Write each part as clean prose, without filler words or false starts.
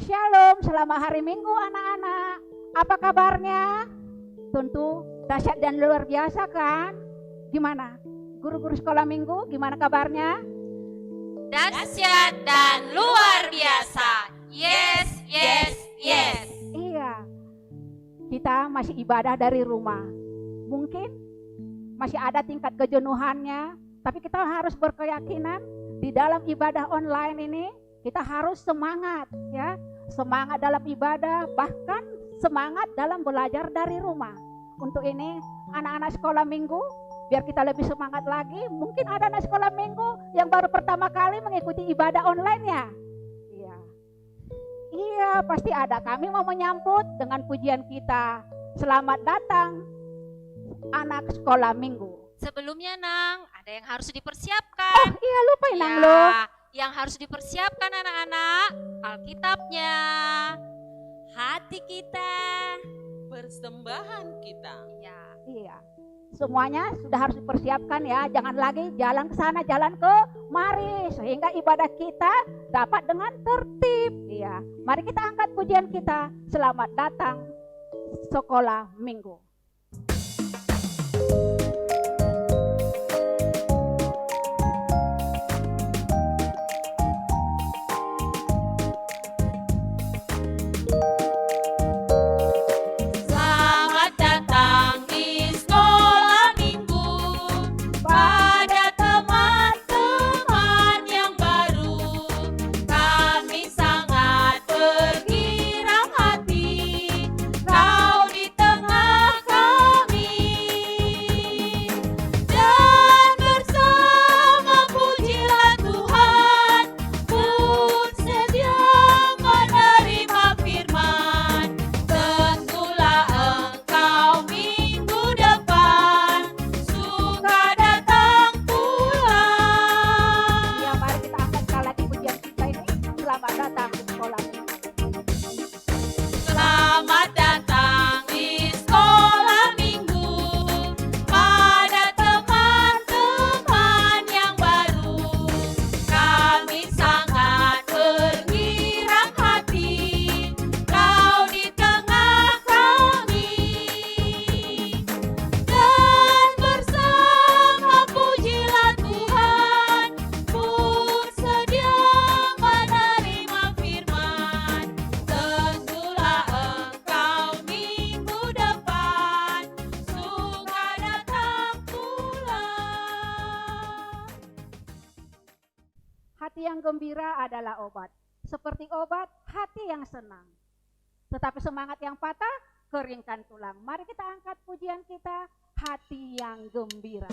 Shalom, selamat hari Minggu anak-anak. Apa kabarnya? Tentu dahsyat dan luar biasa kan? Gimana? Guru-guru sekolah minggu, gimana kabarnya? Dahsyat dan luar biasa. Yes, yes, yes. Iya, kita masih ibadah dari rumah. Mungkin masih ada tingkat kejenuhannya, tapi kita harus berkeyakinan di dalam ibadah online ini kita harus semangat ya. Semangat dalam ibadah, bahkan semangat dalam belajar dari rumah. Untuk ini anak-anak sekolah minggu, biar kita lebih semangat lagi, mungkin ada anak sekolah minggu yang baru pertama kali mengikuti ibadah online ya. Iya, pasti ada. Kami mau menyambut dengan pujian kita. Selamat datang anak sekolah minggu. Sebelumnya Nang, ada yang harus dipersiapkan. Oh iya, lupa Nang lo. Yang harus dipersiapkan anak-anak, Alkitabnya, hati kita, persembahan kita. Iya. Semuanya sudah harus dipersiapkan ya. Jangan lagi jalan ke sana, jalan ke mari, sehingga ibadah kita dapat dengan tertib. Iya. Mari kita angkat pujian kita. Selamat datang sekolah minggu. Hati yang gembira adalah obat. Seperti obat, hati yang senang. Tetapi semangat yang patah, keringkan tulang. Mari kita angkat pujian kita, hati yang gembira.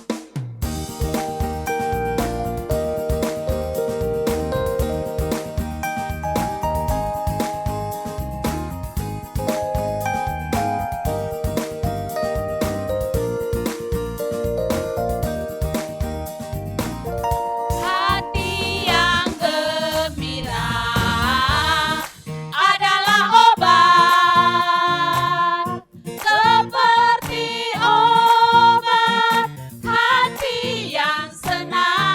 Hati yang senang.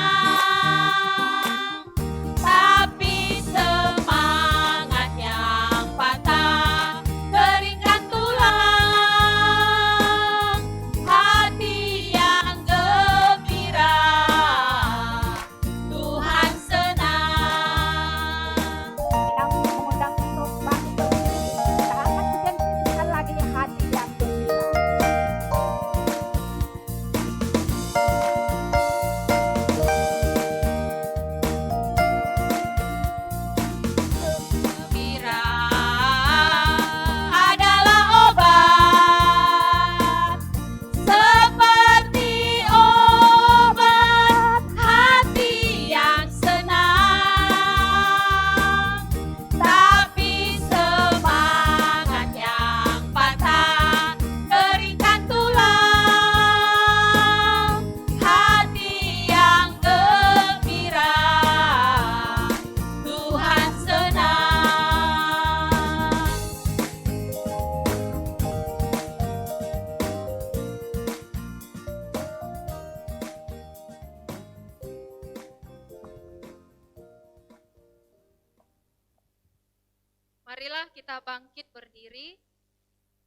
Marilah kita bangkit berdiri.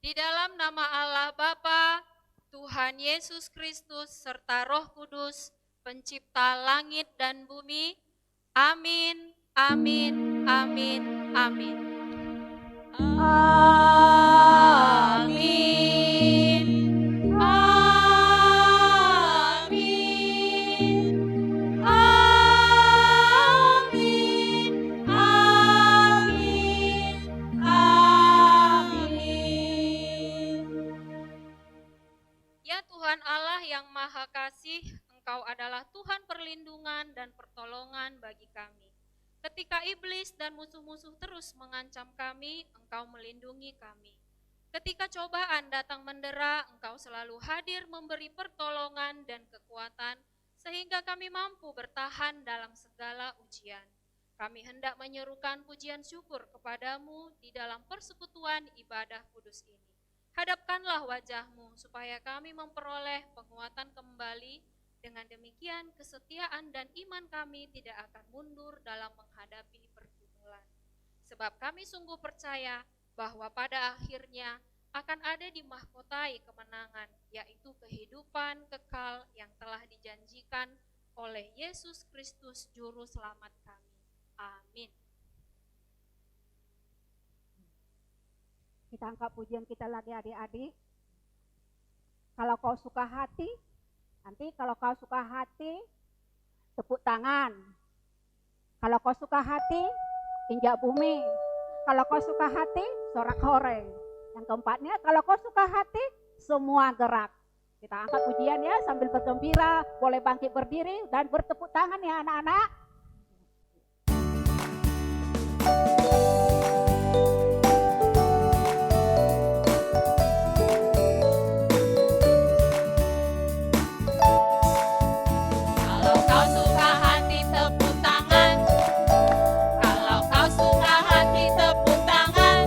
Di dalam nama Allah Bapa, Tuhan Yesus Kristus, serta Roh Kudus, pencipta langit dan bumi. Amin, amin, amin, amin. Amin. Amin. Amin. Amin. Amin. Ya Tuhan Allah yang Maha Kasih, Engkau adalah Tuhan perlindungan dan pertolongan bagi kami. Ketika iblis dan musuh-musuh terus mengancam kami, Engkau melindungi kami. Ketika cobaan datang mendera, Engkau selalu hadir memberi pertolongan dan kekuatan, sehingga kami mampu bertahan dalam segala ujian. Kami hendak menyerukan pujian syukur kepadamu di dalam persekutuan ibadah kudus ini. Hadapkanlah wajah-Mu supaya kami memperoleh penguatan kembali. Dengan demikian kesetiaan dan iman kami tidak akan mundur dalam menghadapi pergumulan. Sebab kami sungguh percaya bahwa pada akhirnya akan ada dimahkotai kemenangan, yaitu kehidupan kekal yang telah dijanjikan oleh Yesus Kristus Juru Selamat kami. Amin. Kita angkat pujian kita lagi adik-adik. Kalau kau suka hati, nanti kalau kau suka hati, tepuk tangan. Kalau kau suka hati, injak bumi. Kalau kau suka hati, sorak hore. Yang keempatnya, kalau kau suka hati, semua gerak. Kita angkat pujian ya sambil bergembira, boleh bangkit berdiri dan bertepuk tangan ya anak-anak. Kalau kau suka hati tepuk tangan. Kalau kau suka hati tepuk tangan.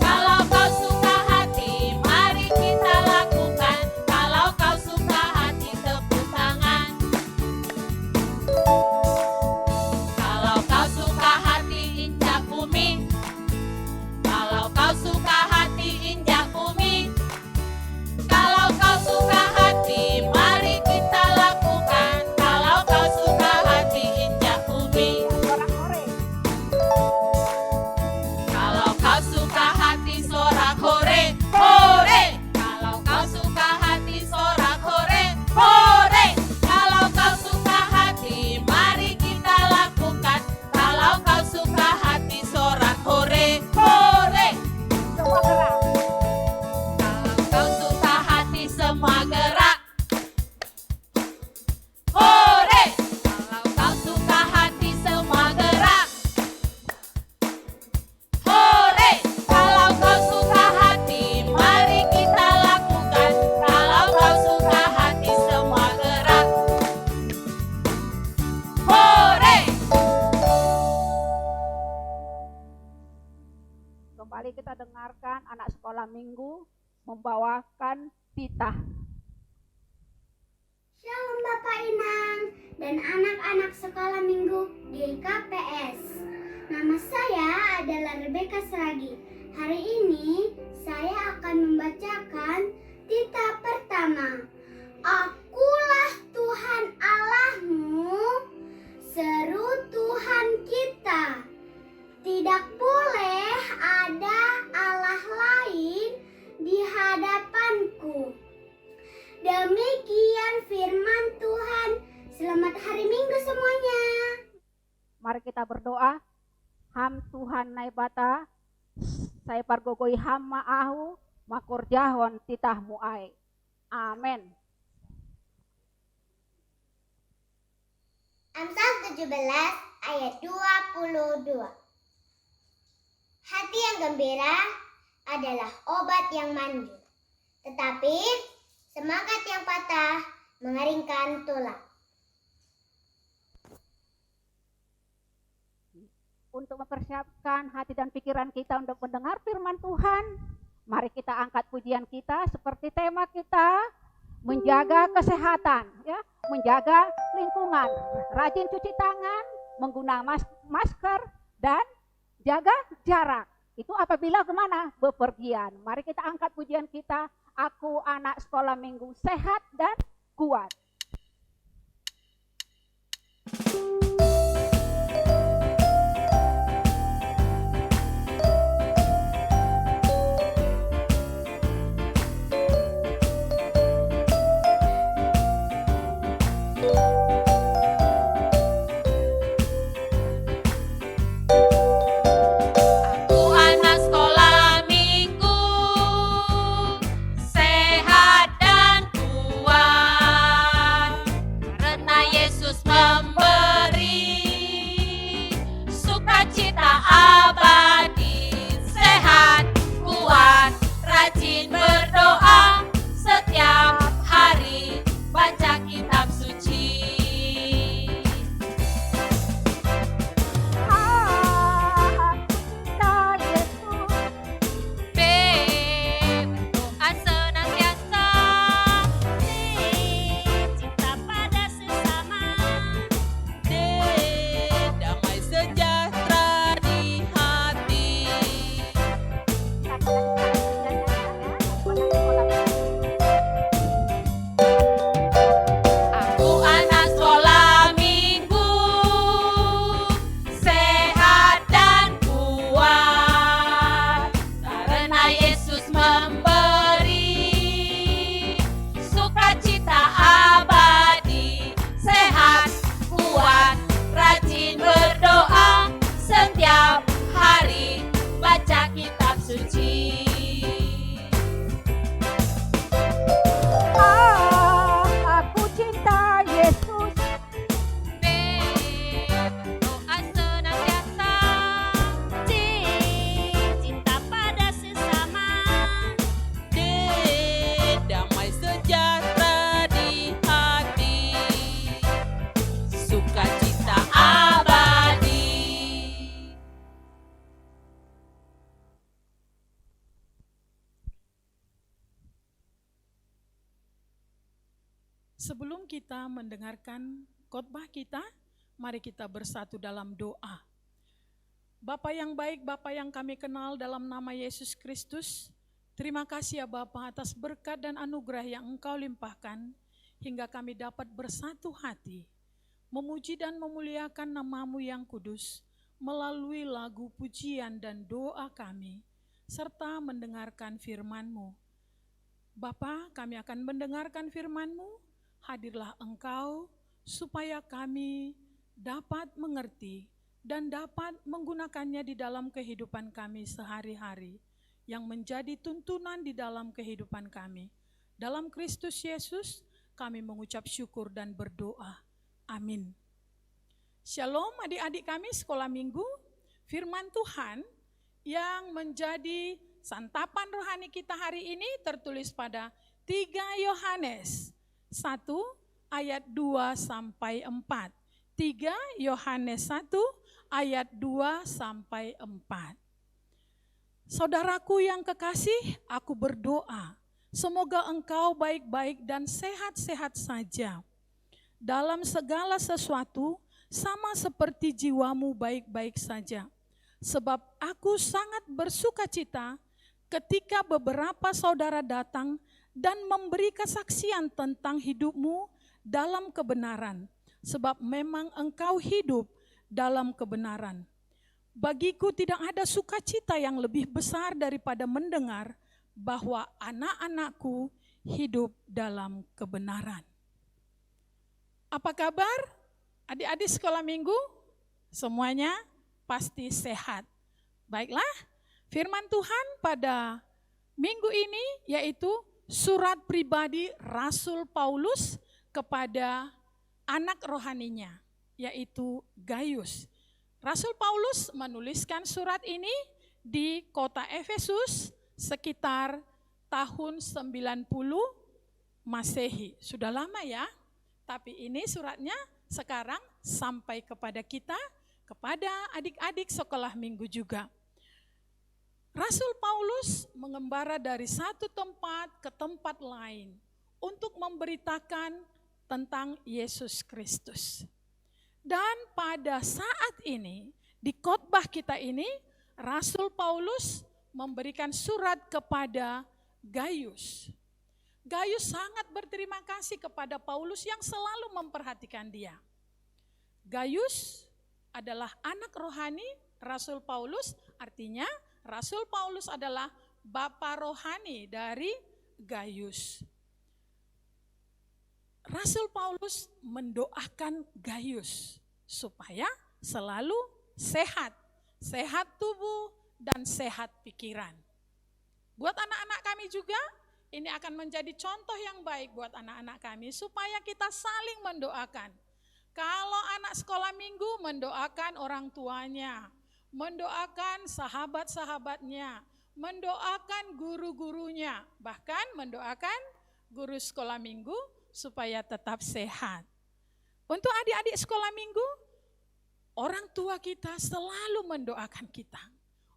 Kalau kau suka hati mari kita lakukan. Kalau kau suka hati tepuk tangan. Kalau kau suka hati injak bumi. Kalau kau suka hati injak bumi. Kalau kau suka hati mari kita lakukan. Kalau kau suka hati injak bumi. Sorak hore. Kalau kau suka hati sorak hore, hore. Kalau kau suka hati sorak hore, hore. Kalau kau suka hati mari kita lakukan. Kalau kau suka hati sorak hore, hore. Semua gerak. Kalau kau suka hati semua gerak. Hore. Kalau kau suka hati semua gerak. Hore. Kalau kau suka hati mari kita lakukan. Kalau kau suka hati semua gerak. Hore. Kembali kita dengarkan anak sekolah minggu membawakan titah. Shalom Bapak Inang dan anak-anak sekolah minggu di KPS. Nama saya adalah Rebecca Seragi. Hari ini saya akan membacakan titah pertama. Akulah Tuhan Allahmu, seru Tuhan kita. Tidak boleh ada Allah lain di hadapanku. Demikian firman Tuhan. Selamat hari Minggu semuanya. Mari kita berdoa. Ham Tuhan naibata, saya pargogoi ham maahu, makur jahon titah muai. Amin. Amsal 17 ayat 22. Hati yang gembira adalah obat yang manjur, tetapi semangat yang patah mengeringkan tulang. Untuk mempersiapkan hati dan pikiran kita untuk mendengar firman Tuhan, mari kita angkat pujian kita seperti tema kita, menjaga kesehatan, ya, menjaga lingkungan, rajin cuci tangan, menggunakan masker, dan jaga jarak. Itu apabila kemana? Bepergian. Mari kita angkat pujian kita. Aku anak sekolah minggu sehat dan kuat. Aku anak sekolah minggu, sehat dan kuat, karena Yesus memberi sukacita abadi. Sehat, kuat, rajin berdoa, setiap hari baca kitab suci. Cinta Yesus, Berdoa senantiasa, cinta pada sesama, damai sejahtera di hati. Aku anak sekolah minggu, sehat dan kuat, karena Yesus memberi sukacita abadi. Sehat, kuat, rajin berdoa, setiap hari baca kitab suci. aku cinta Yesus, Berdoa senantiasa, cinta pada sesama, damai sejahtera di hati, sukacita abadi. Sebelum kita mendengarkan khotbah kita, mari kita bersatu dalam doa. Bapa yang baik, Bapa yang kami kenal dalam nama Yesus Kristus, terima kasih ya Bapa atas berkat dan anugerah yang Engkau limpahkan, hingga kami dapat bersatu hati, memuji dan memuliakan nama-Mu yang kudus, melalui lagu pujian dan doa kami, serta mendengarkan firman-Mu. Bapa, kami akan mendengarkan firman-Mu. Hadirlah Engkau supaya kami dapat mengerti dan dapat menggunakannya di dalam kehidupan kami sehari-hari, yang menjadi tuntunan di dalam kehidupan kami. Dalam Kristus Yesus kami mengucap syukur dan berdoa. Amin. Shalom adik-adik kami sekolah minggu. Firman Tuhan yang menjadi santapan rohani kita hari ini tertulis pada 3 Yohanes 1 ayat 2 sampai 4. 3 Yohanes 1 ayat 2 sampai 4. Saudaraku yang kekasih, aku berdoa, semoga engkau baik-baik dan sehat-sehat saja. Dalam segala sesuatu, sama seperti jiwamu baik-baik saja. Sebab aku sangat bersukacita ketika beberapa saudara datang dan memberi kesaksian tentang hidupmu dalam kebenaran, sebab memang engkau hidup dalam kebenaran. Bagiku tidak ada sukacita yang lebih besar daripada mendengar bahwa anak-anakku hidup dalam kebenaran. Apa kabar adik-adik sekolah minggu? Semuanya pasti sehat. Baiklah, firman Tuhan pada minggu ini yaitu surat pribadi Rasul Paulus kepada anak rohaninya, yaitu Gaius. Rasul Paulus menuliskan surat ini di kota Efesus sekitar tahun 90 Masehi. Sudah lama ya, tapi ini suratnya sekarang sampai kepada kita, kepada adik-adik sekolah minggu juga. Rasul Paulus mengembara dari satu tempat ke tempat lain untuk memberitakan tentang Yesus Kristus. Dan pada saat ini, di khotbah kita ini, Rasul Paulus memberikan surat kepada Gaius. Gaius sangat berterima kasih kepada Paulus yang selalu memperhatikan dia. Gaius adalah anak rohani Rasul Paulus, artinya Rasul Paulus adalah bapa rohani dari Gaius. Rasul Paulus mendoakan Gaius supaya selalu sehat, sehat tubuh dan sehat pikiran. Buat anak-anak kami juga, ini akan menjadi contoh yang baik buat anak-anak kami supaya kita saling mendoakan. Kalau anak sekolah minggu mendoakan orang tuanya, mendoakan sahabat-sahabatnya, mendoakan guru-gurunya, bahkan mendoakan guru sekolah minggu supaya tetap sehat. Untuk adik-adik sekolah minggu, orang tua kita selalu mendoakan kita.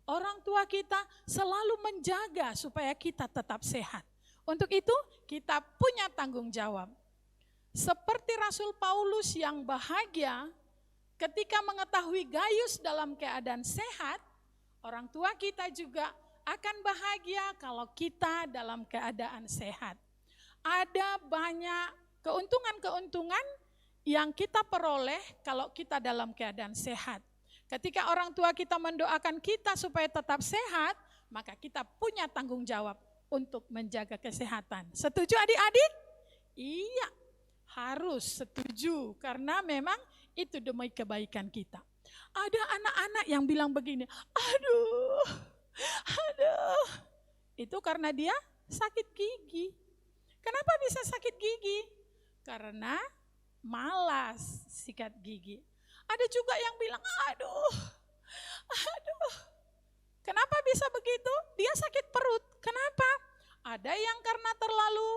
Orang tua kita selalu menjaga supaya kita tetap sehat. Untuk itu kita punya tanggung jawab. Seperti Rasul Paulus yang bahagia ketika mengetahui Gaius dalam keadaan sehat, orang tua kita juga akan bahagia kalau kita dalam keadaan sehat. Ada banyak keuntungan-keuntungan yang kita peroleh kalau kita dalam keadaan sehat. Ketika orang tua kita mendoakan kita supaya tetap sehat, maka kita punya tanggung jawab untuk menjaga kesehatan. Setuju adik-adik? Iya, harus setuju karena memang itu demi kebaikan kita. Ada anak-anak yang bilang begini, aduh, itu karena dia sakit gigi. Kenapa bisa sakit gigi? Karena malas sikat gigi. Ada juga yang bilang, aduh, kenapa bisa begitu? Dia sakit perut. Kenapa? Ada yang karena terlalu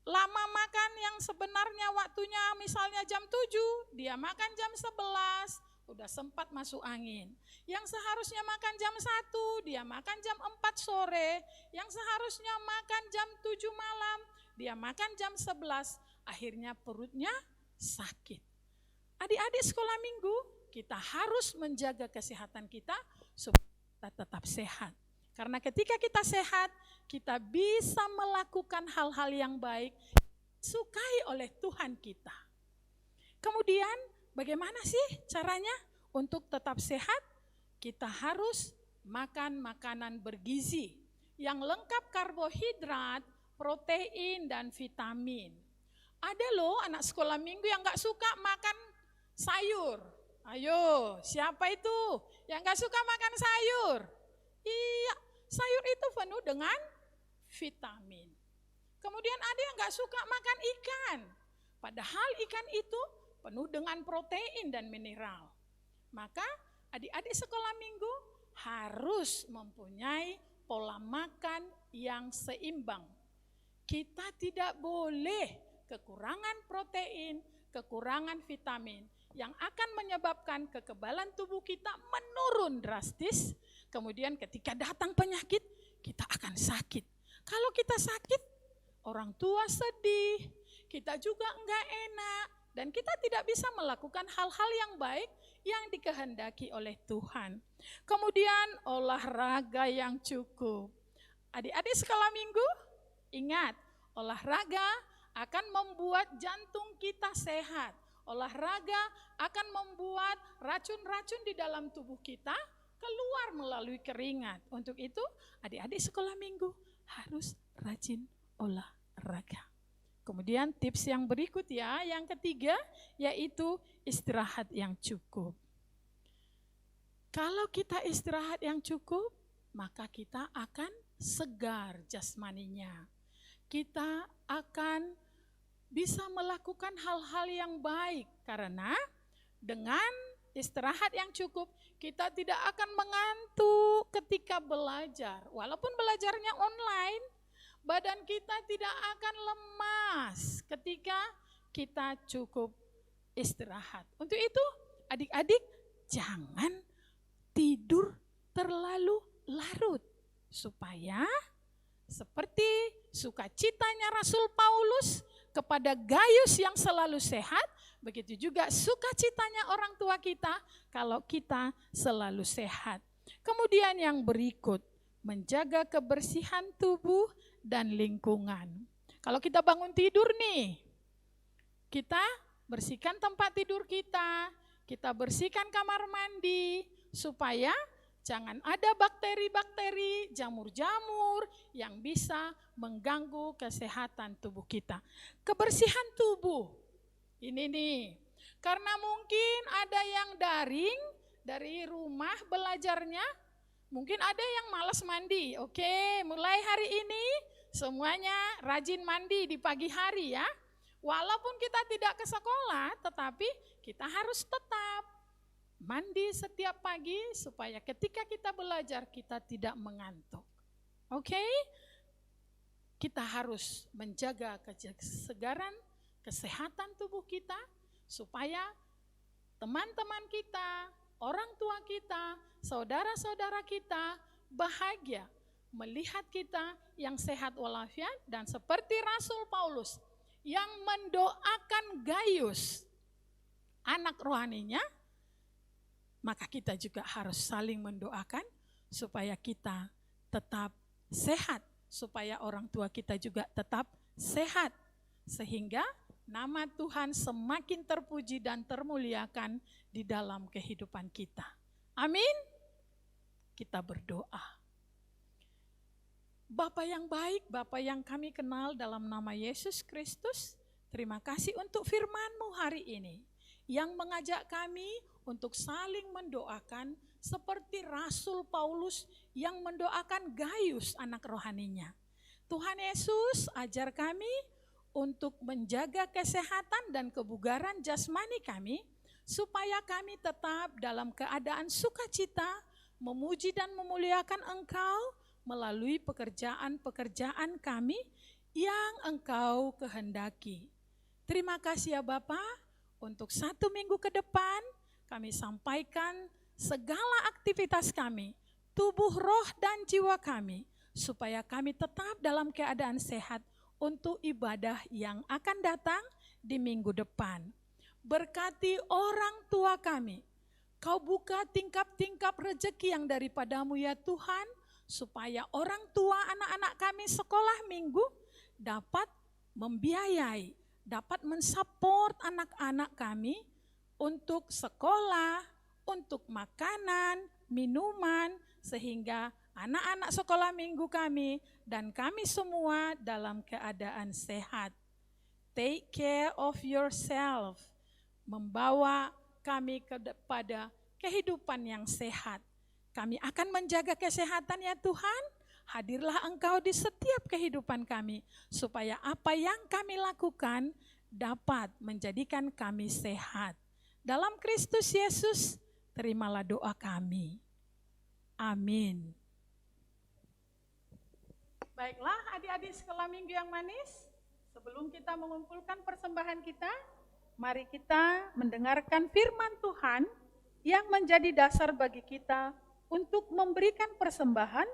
lama makan yang sebenarnya waktunya misalnya jam 7, dia makan jam 11, udah sempat masuk angin. Yang seharusnya makan jam 1, dia makan jam 4 sore. Yang seharusnya makan jam 7 malam, dia makan jam 11. Akhirnya perutnya sakit. Adik-adik sekolah minggu, kita harus menjaga kesehatan kita supaya kita tetap sehat. Karena ketika kita sehat, kita bisa melakukan hal-hal yang baik, disukai oleh Tuhan kita. Kemudian bagaimana sih caranya untuk tetap sehat? Kita harus makan makanan bergizi yang lengkap karbohidrat, protein, dan vitamin. Ada loh anak sekolah minggu yang gak suka makan sayur. Ayo, siapa itu yang gak suka makan sayur? Iya, sayur itu penuh dengan vitamin. Kemudian ada yang gak suka makan ikan. Padahal ikan itu penuh dengan protein dan mineral. Maka adik-adik sekolah minggu harus mempunyai pola makan yang seimbang. Kita tidak boleh kekurangan protein, kekurangan vitamin yang akan menyebabkan kekebalan tubuh kita menurun drastis. Kemudian ketika datang penyakit, kita akan sakit. Kalau kita sakit, orang tua sedih, kita juga enggak enak, dan kita tidak bisa melakukan hal-hal yang baik yang dikehendaki oleh Tuhan. Kemudian olahraga yang cukup. Adik-adik sekolah minggu, ingat, olahraga akan membuat jantung kita sehat. Olahraga akan membuat racun-racun di dalam tubuh kita keluar melalui keringat. Untuk itu, adik-adik sekolah minggu harus rajin olahraga. Kemudian tips yang berikut ya, yang ketiga yaitu istirahat yang cukup. Kalau kita istirahat yang cukup, maka kita akan segar jasmaninya. Kita akan bisa melakukan hal-hal yang baik karena dengan istirahat yang cukup kita tidak akan mengantuk ketika belajar. Walaupun belajarnya online, badan kita tidak akan lemas ketika kita cukup istirahat. Untuk itu adik-adik jangan tidur terlalu larut supaya seperti sukacitanya Rasul Paulus kepada Gaius yang selalu sehat, begitu juga sukacitanya orang tua kita kalau kita selalu sehat. Kemudian yang berikut, menjaga kebersihan tubuh dan lingkungan. Kalau kita bangun tidur nih, kita bersihkan tempat tidur kita bersihkan kamar mandi, supaya jangan ada bakteri-bakteri, jamur-jamur yang bisa mengganggu kesehatan tubuh kita. Kebersihan tubuh, ini nih, karena mungkin ada yang daring, dari rumah belajarnya, mungkin ada yang malas mandi. Oke, mulai hari ini semuanya rajin mandi di pagi hari ya. Walaupun kita tidak ke sekolah, tetapi kita harus tetap mandi setiap pagi supaya ketika kita belajar kita tidak mengantuk. Oke? Kita harus menjaga kesegaran, kesehatan tubuh kita supaya teman-teman kita, orang tua kita, saudara-saudara kita bahagia melihat kita yang sehat walafiat, dan seperti Rasul Paulus yang mendoakan Gaius, anak rohaninya, maka kita juga harus saling mendoakan supaya kita tetap sehat, supaya orang tua kita juga tetap sehat, sehingga nama Tuhan semakin terpuji dan termuliakan di dalam kehidupan kita. Amin. Kita berdoa. Bapa yang baik, Bapa yang kami kenal dalam nama Yesus Kristus, terima kasih untuk firman-Mu hari ini yang mengajak kami untuk saling mendoakan seperti Rasul Paulus yang mendoakan Gaius anak rohaninya. Tuhan Yesus, ajar kami untuk menjaga kesehatan dan kebugaran jasmani kami, supaya kami tetap dalam keadaan sukacita, memuji dan memuliakan Engkau melalui pekerjaan-pekerjaan kami yang Engkau kehendaki. Terima kasih ya Bapa, untuk 1 minggu ke depan kami sampaikan segala aktivitas kami, tubuh, roh, dan jiwa kami, supaya kami tetap dalam keadaan sehat untuk ibadah yang akan datang di minggu depan. Berkati orang tua kami, Kau buka tingkap-tingkap rezeki yang daripada-Mu ya Tuhan, supaya orang tua anak-anak kami sekolah minggu dapat membiayai, dapat mensupport anak-anak kami untuk sekolah, untuk makanan, minuman, sehingga anak-anak sekolah minggu kami dan kami semua dalam keadaan sehat. Take care of yourself, membawa kami kepada kehidupan yang sehat. Kami akan menjaga kesehatan ya Tuhan. Hadirlah Engkau di setiap kehidupan kami, supaya apa yang kami lakukan dapat menjadikan kami sehat. Dalam Kristus Yesus, terimalah doa kami. Amin. Baiklah adik-adik sekolah minggu yang manis, sebelum kita mengumpulkan persembahan kita, mari kita mendengarkan firman Tuhan yang menjadi dasar bagi kita untuk memberikan persembahan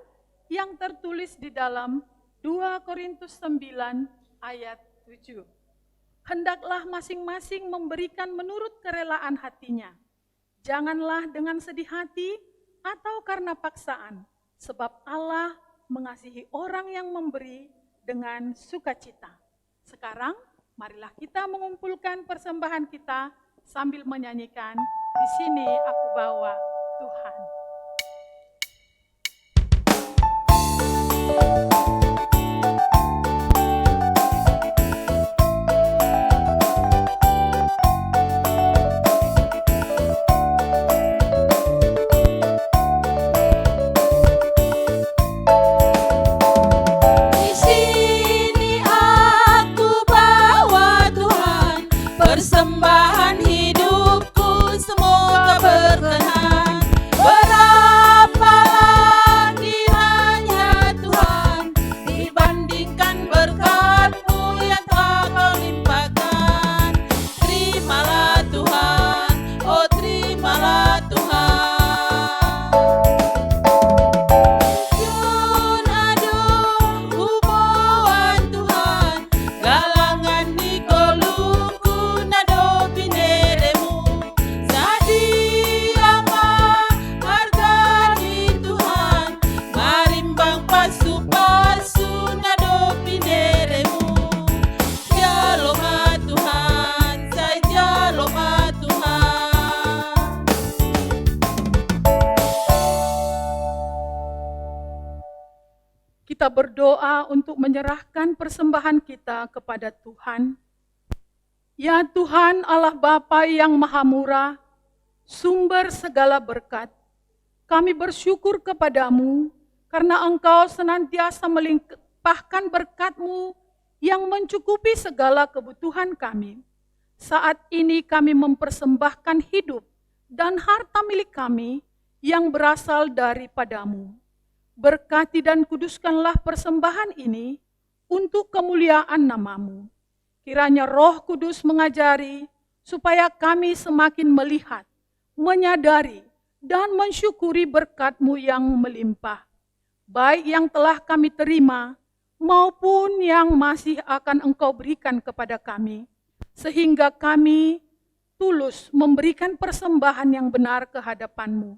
yang tertulis di dalam 2 Korintus 9 ayat 7. Hendaklah masing-masing memberikan menurut kerelaan hatinya. Janganlah dengan sedih hati atau karena paksaan, sebab Allah mengasihi orang yang memberi dengan sukacita. Sekarang marilah kita mengumpulkan persembahan kita sambil menyanyikan Di Sini Aku Bawa Tuhan. Persembahan hidupku semoga berkenan. kita berdoa untuk menyerahkan persembahan kita kepada Tuhan. Ya Tuhan Allah Bapa yang Maha Murah, sumber segala berkat, kami bersyukur kepadamu karena Engkau senantiasa melimpahkan berkat-Mu yang mencukupi segala kebutuhan kami. Saat ini kami mempersembahkan hidup dan harta milik kami yang berasal daripadamu. Berkati dan kuduskanlah persembahan ini untuk kemuliaan nama-Mu. Kiranya Roh Kudus mengajari supaya kami semakin melihat, menyadari, dan mensyukuri berkat-Mu yang melimpah, baik yang telah kami terima maupun yang masih akan Engkau berikan kepada kami, sehingga kami tulus memberikan persembahan yang benar ke hadapan-Mu.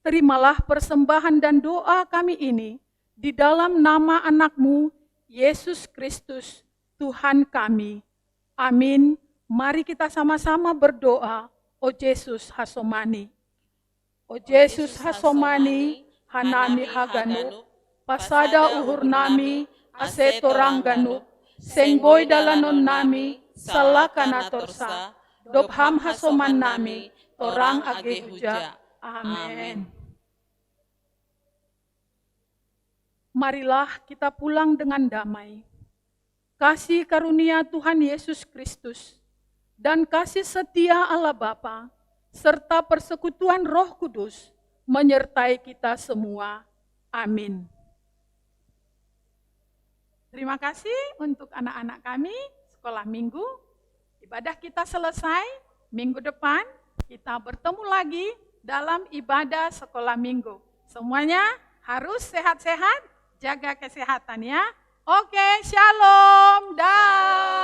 Terimalah persembahan dan doa kami ini di dalam nama anak-Mu, Yesus Kristus, Tuhan kami. Amin. Mari kita sama-sama berdoa, O Yesus Hasomani. O Yesus Hasomani, Hanami Haganu, pasada uhur nami, ase torang ganu, sengboy dalanon nami, salakana torsa, dobham hasoman nami, torang age huja. Amin. Marilah kita pulang dengan damai. Kasih karunia Tuhan Yesus Kristus dan kasih setia Allah Bapa serta persekutuan Roh Kudus menyertai kita semua. Amin. Terima kasih untuk anak-anak kami sekolah minggu. Ibadah kita selesai, minggu depan kita bertemu lagi dalam ibadah sekolah minggu. Semuanya harus sehat-sehat, jaga kesehatan ya. Oke, shalom, dah.